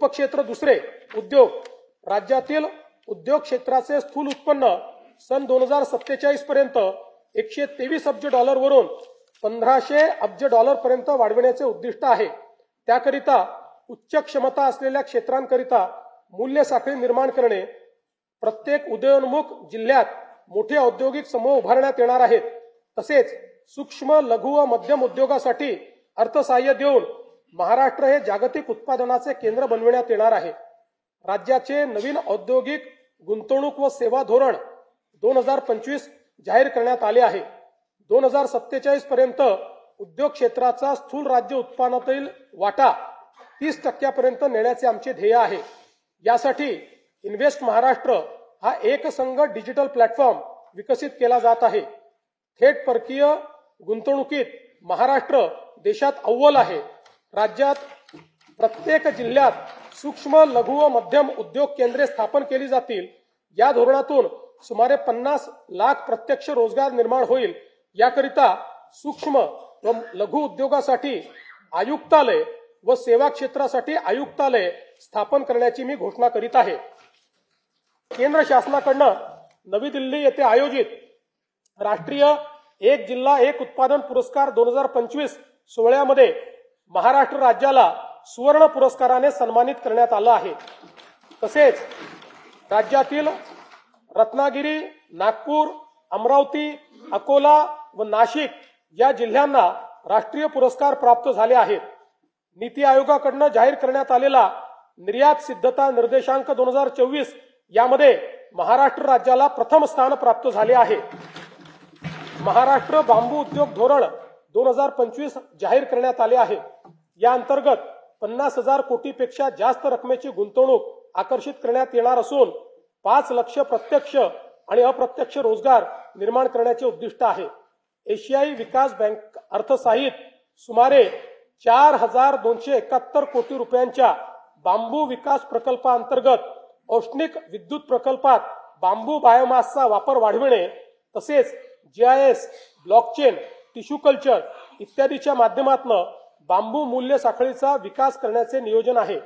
उपक्षेत्र दुसरे उद्योग. राज्यातील उद्योग क्षेत्राचे स्थूल उत्पन्न सन 2047 पर्यंत 123 अब्ज डॉलरवरून 1500 अब्ज डॉलर पर्यंत वाढविण्याचे उद्दिष्ट आहे. त्याकरिता उच्च क्षमता असलेल्या क्षेत्रांकरिता मूल्य साखळी निर्माण करणे, प्रत्येक उदयोन्मुख जिल्ह्यात मोठे औद्योगिक समूह उभारण्यात येणार आहेत. तसेच सूक्ष्म लघु व मध्यम उद्योगासाठी अर्थसहाय्य देऊन महाराष्ट्र हे जागतिक उत्पादनाचे केंद्र बनविण्यात येणार आहे. राज्याचे नवीन औद्योगिक गुंतवणूक व सेवा धोरण 2025 जाहीर करण्यात आले आहे. 2047 पर्यंत उद्योग क्षेत्राचा स्थूल राज्य उत्पन्नातील वाटा 30% नेण्याचे आमचे ध्येय आहे. यासाठी इन्व्हेस्ट महाराष्ट्र हा एकसंघ डिजिटल प्लॅटफॉर्म विकसित केला जात आहे. थेट परकीय गुंतवणुकीत महाराष्ट्र देशात अव्वल आहे. राज्यात प्रत्येक जिल्ह्यात सूक्ष्म लघु व मध्यम उद्योग केंद्रे स्थापन केली जातील. या धोरणातून सुमारे 50 लाख प्रत्यक्ष रोजगार निर्माण होईल. याकरिता सूक्ष्म व लघु उद्योगासाठी आयुक्तालय व सेवा क्षेत्रासाठी आयुक्तालय स्थापन करण्याची मी घोषणा करीत आहे. केंद्र शासनाकडून नवी दिल्ली येथे आयोजित राष्ट्रीय एक जिल्हा एक उत्पादन पुरस्कार 2025 सोहळ्यामध्ये महाराष्ट्र राज्याला सुवर्ण पुरस्काराने सन्मानित करण्यात आलं आहे. तसेच राज्यातील रत्नागिरी, नागपूर, अमरावती, अकोला व नाशिक या जिल्ह्यांना राष्ट्रीय पुरस्कार प्राप्त झाले आहेत. नीती आयोगाकडून जाहीर करण्यात आलेला निर्यात सिद्धता निर्देशांक 2024 यामध्ये महाराष्ट्र राज्याला प्रथम स्थान प्राप्त झाले आहे. महाराष्ट्र बांबू उद्योग धोरण 2025 जाहीर करण्यात आले आहे. या अंतर्गत 50,000 कोटीपेक्षा जास्त रकमेची गुंतवणूक आकर्षित करण्यात येणार असून 5 लाख प्रत्यक्ष आणि अप्रत्यक्ष रोजगार निर्माण करण्याचे उद्दिष्ट आहे. एशियाई विकास बँक अर्थसहाय्यित सुमारे 4,271 कोटी रुपयांच्या बांबू विकास प्रकल्पाअंतर्गत औष्णिक विद्युत प्रकल्पात बांबू बायोमासचा वापर वाढविणे तसेच GIS, ब्लॉकचेन, टिश्यू कल्चर इत्यादीच्या माध्यमातून बांबू मूल्य साखळीचा विकास करण्याचे नियोजन आहे.